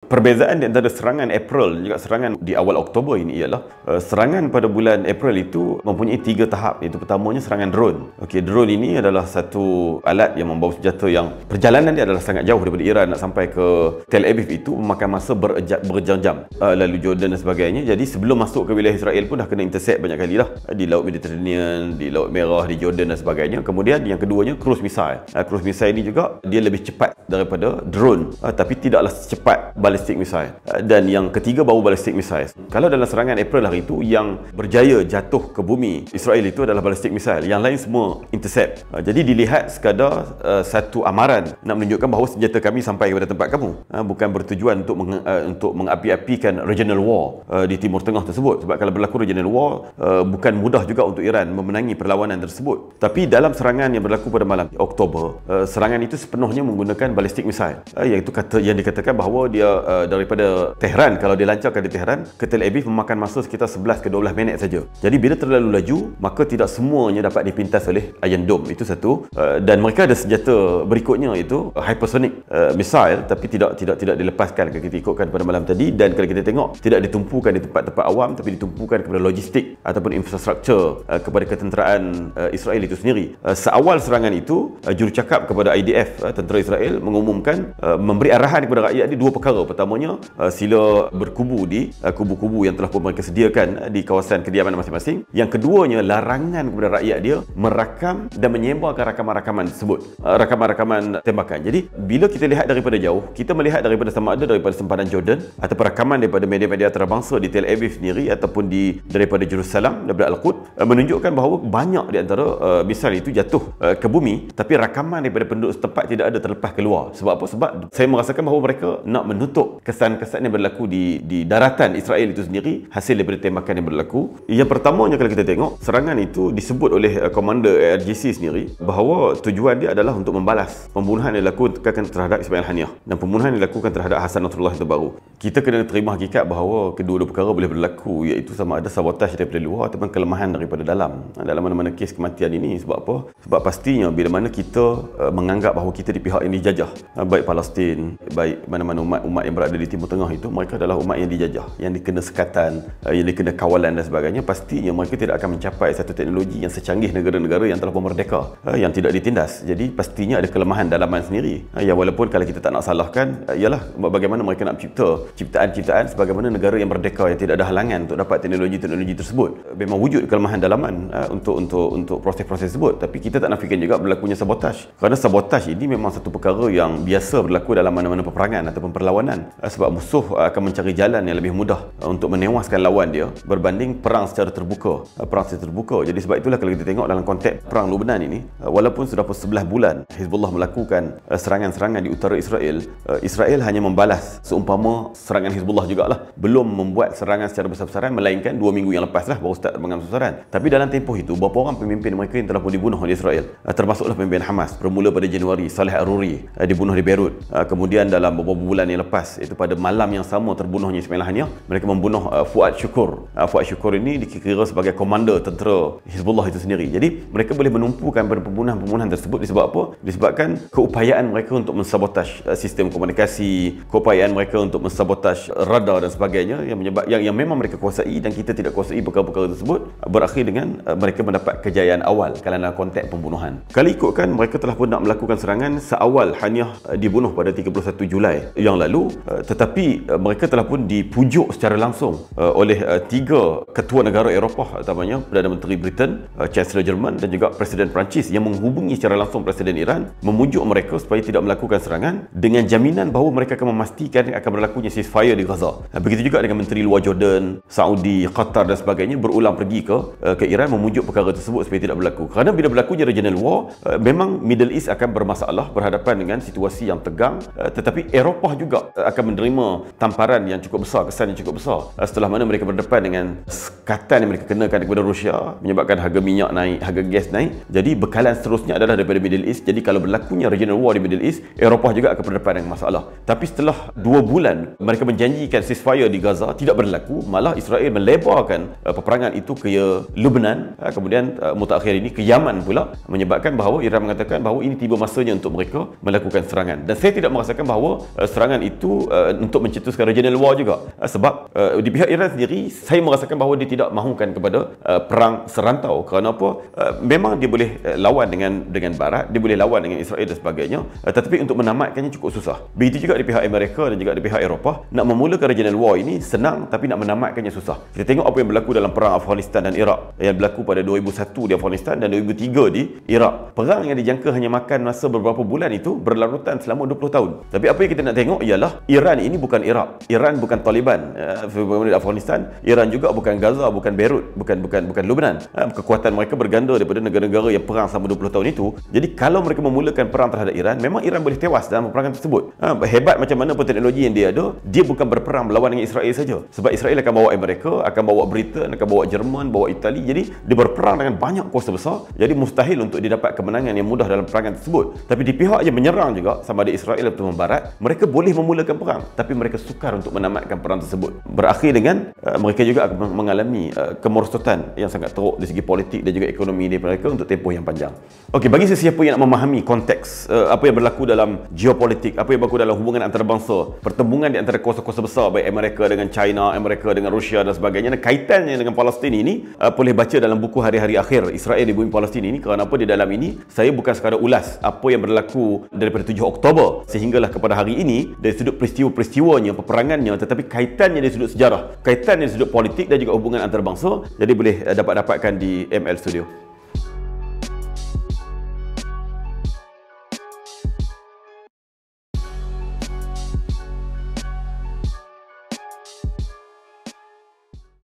Perbezaan di antara serangan April dan juga serangan di awal Oktober ini ialah serangan pada bulan April itu mempunyai 3 tahap. Iaitu pertamanya serangan drone. Okey, drone ini adalah satu alat yang membawa senjata yang perjalanan dia adalah sangat jauh daripada Iran nak sampai ke Tel Aviv. Itu memakan masa berjam-jam, lalu Jordan dan sebagainya. Jadi sebelum masuk ke wilayah Israel pun dah kena intercept banyak kali lah, di Laut Mediterranean, di Laut Merah, di Jordan dan sebagainya. Kemudian yang keduanya cruise missile. Cruise missile ini juga dia lebih cepat daripada drone, tapi tidaklah secepat ballistic missile. Dan yang ketiga baru ballistic missile. Kalau dalam serangan April hari itu yang berjaya jatuh ke bumi Israel itu adalah ballistic missile, yang lain semua intercept. Jadi dilihat sekadar satu amaran nak menunjukkan bahawa senjata kami sampai kepada tempat kamu, bukan bertujuan untuk mengapi-apikan regional war di Timur Tengah tersebut. Sebab kalau berlaku regional war, bukan mudah juga untuk Iran memenangi perlawanan tersebut. Tapi dalam serangan yang berlaku pada malam Oktober, serangan itu sepenuhnya menggunakan ballistic missile, iaitu yang dikatakan bahawa dia daripada Tehran, kalau dilancarkan di Tehran ke Tel Aviv memakan masa sekitar 11 ke 12 minit saja. Jadi bila terlalu laju, maka tidak semuanya dapat dipintas oleh Iron Dome. Itu satu. Dan mereka ada senjata berikutnya, iaitu hypersonic missile, tapi tidak dilepaskan kalau kita ikutkan pada malam tadi. Dan kalau kita tengok, tidak ditumpukan di tempat-tempat awam, tapi ditumpukan kepada logistik ataupun infrastruktur kepada ketenteraan Israel itu sendiri. Seawal serangan itu, jurucakap kepada IDF, tentera Israel, mengumumkan memberi arahan kepada rakyat di dua perkara. Pertamanya, sila berkubu di kubu-kubu yang telah pun mereka sediakan di kawasan kediaman masing-masing. Yang keduanya, larangan kepada rakyat dia merakam dan menyebarkan rakaman-rakaman tersebut, rakaman-rakaman tembakan. Jadi bila kita lihat daripada jauh, kita melihat daripada sama ada daripada sempadan Jordan ataupun rakaman daripada media-media antarabangsa di Tel Aviv sendiri ataupun daripada Jerusalem, daripada Al-Quds, menunjukkan bahawa banyak di antara misal itu jatuh ke bumi, tapi rakaman daripada penduduk setempat tidak ada terlepas keluar. Sebab apa? Sebab saya merasakan bahawa mereka nak menutup kesan-kesan yang berlaku di daratan Israel itu sendiri hasil daripada tembakan yang berlaku. Yang pertamanya, kalau kita tengok, serangan itu disebut oleh komander ARGC sendiri bahawa tujuan dia adalah untuk membalas pembunuhan yang dilakukan terhadap Ismail Haniyah dan pembunuhan yang dilakukan terhadap Hassan Nasrullah yang terbaru. Kita kena terima hakikat bahawa kedua-dua perkara boleh berlaku, iaitu sama ada sabotaj daripada luar ataupun kelemahan daripada dalam mana-mana kes kematian ini. Sebab apa? Sebab pastinya bila mana kita menganggap bahawa kita di pihak yang dijajah, baik Palestin, baik mana-mana umat yang berada di Timur Tengah itu, mereka adalah umat yang dijajah, yang dikena sekatan, yang dikena kawalan dan sebagainya. Pastinya mereka tidak akan mencapai satu teknologi yang secanggih negara-negara yang telah pun merdeka, yang tidak ditindas. Jadi pastinya ada kelemahan dalaman sendiri, yang walaupun kalau kita tak nak salahkan, ialah bagaimana mereka nak mencipta ciptaan-ciptaan sebagaimana negara yang merdeka yang tidak ada halangan untuk dapat teknologi-teknologi tersebut. Memang wujud kelemahan dalaman untuk proses-proses tersebut, tapi kita tak nafikan juga berlakunya sabotaj, kerana sabotaj ini memang satu perkara yang biasa berlaku dalam mana-mana peperangan ataupun perlawanan. Sebab musuh akan mencari jalan yang lebih mudah untuk menewaskan lawan dia berbanding perang secara terbuka. Jadi sebab itulah kalau kita tengok dalam konteks perang Lebanon ini, walaupun sudah 11 bulan Hizbullah melakukan serangan-serangan di utara Israel, Israel hanya membalas seumpama serangan Hizbullah jugalah, belum membuat serangan secara besar-besaran, melainkan 2 minggu yang lepas lah baru start mengambil besaran. Tapi dalam tempoh itu, berapa orang pemimpin mereka yang telah pun dibunuh oleh Israel, termasuklah pemimpin Hamas. Bermula pada Januari, Saleh Aruri dibunuh di Beirut. Kemudian dalam beberapa bulan yang lepas, itu pada malam yang sama terbunuhnya Ismail Haniyah, mereka membunuh Fuad Syukur. Fuad Syukur ini dikira sebagai komander tentera Hizbullah itu sendiri. Jadi mereka boleh menumpukan pada pembunuhan-pembunuhan tersebut disebab apa? Disebabkan keupayaan mereka untuk mensabotaj sistem komunikasi, keupayaan mereka untuk mensabotaj radar dan sebagainya, yang memang mereka kuasai dan kita tidak kuasai perkara-perkara tersebut, berakhir dengan mereka mendapat kejayaan awal dalam konteks pembunuhan. Kalau ikutkan, mereka telah pun nak melakukan serangan seawal Haniyah dibunuh pada 31 Julai yang lalu, tetapi mereka telah pun dipujuk secara langsung oleh 3 ketua negara Eropah, utamanya Perdana Menteri Britain, Chancellor Jerman dan juga Presiden Perancis, yang menghubungi secara langsung Presiden Iran, memujuk mereka supaya tidak melakukan serangan dengan jaminan bahawa mereka akan memastikan akan berlakunya ceasefire di Gaza. Begitu juga dengan Menteri Luar Jordan, Saudi, Qatar dan sebagainya berulang pergi ke Iran memujuk perkara tersebut supaya tidak berlaku. Kerana bila berlakunya regional war, memang Middle East akan bermasalah, berhadapan dengan situasi yang tegang, tetapi Eropah juga akan menerima tamparan yang cukup besar, kesan yang cukup besar setelah mana mereka berdepan dengan sekatan yang mereka kenakan kepada Rusia, menyebabkan harga minyak naik, harga gas naik. Jadi bekalan seterusnya adalah daripada Middle East. Jadi kalau berlakunya regional war di Middle East, Eropah juga akan berdepan dengan masalah. Tapi setelah 2 bulan mereka menjanjikan ceasefire di Gaza tidak berlaku, malah Israel melebarkan peperangan itu ke Lebanon, kemudian mutakhir ini ke Yaman pula, menyebabkan bahawa Iran mengatakan bahawa ini tiba masanya untuk mereka melakukan serangan. Dan saya tidak merasakan bahawa serangan itu untuk mencetuskan regional war juga, sebab di pihak Iran sendiri saya merasakan bahawa dia tidak mahukan kepada perang serantau. Kerana apa? Memang dia boleh lawan dengan Barat, dia boleh lawan dengan Israel dan sebagainya, tetapi untuk menamatkannya cukup susah. Begitu juga di pihak Amerika dan juga di pihak Eropah, nak memulakan regional war ini senang, tapi nak menamatkannya susah. Kita tengok apa yang berlaku dalam perang Afghanistan dan Iraq, yang berlaku pada 2001 di Afghanistan dan 2003 di Iraq. Perang yang dijangka hanya makan masa beberapa bulan itu berlarutan selama 20 tahun. Tapi apa yang kita nak tengok ialah Iran ini bukan Iraq, Iran bukan Taliban di Afghanistan, Iran juga bukan Gaza, bukan Beirut, bukan Lebanon. Kekuatan mereka berganda daripada negara-negara yang perang selama 20 tahun itu. Jadi kalau mereka memulakan perang terhadap Iran, memang Iran boleh tewas dalam peperangan tersebut. Hebat macam mana pun teknologi yang dia ada, dia bukan berperang melawan dengan Israel saja. Sebab Israel akan bawa Amerika, akan bawa Britain, akan bawa Jerman, bawa Itali. Jadi dia berperang dengan banyak kuasa besar. Jadi mustahil untuk dia dapat kemenangan yang mudah dalam peperangan tersebut. Tapi di pihak yang menyerang juga, sama ada Israel atau Barat, mereka boleh memulakan perang, tapi mereka sukar untuk menamatkan perang tersebut. Berakhir dengan mereka juga akan mengalami kemerosotan yang sangat teruk dari segi politik dan juga ekonomi mereka untuk tempoh yang panjang. Okey, bagi sesiapa yang nak memahami konteks apa yang berlaku dalam geopolitik, apa yang berlaku dalam hubungan antarabangsa, pertembungan di antara kuasa-kuasa besar baik Amerika dengan China, Amerika dengan Rusia dan sebagainya, dan kaitannya dengan Palestin ini, boleh baca dalam buku Hari-Hari Akhir Israel di Bumi Palestin ini. Kerana apa? Di dalam ini saya bukan sekadar ulas apa yang berlaku daripada 7 Oktober sehinggalah kepada hari ini dari sudut peristiwa-peristiwanya, peperangannya, tetapi kaitannya dari sudut sejarah, kaitannya dari sudut politik dan juga hubungan antarabangsa. Jadi boleh dapatkan di ML Studio.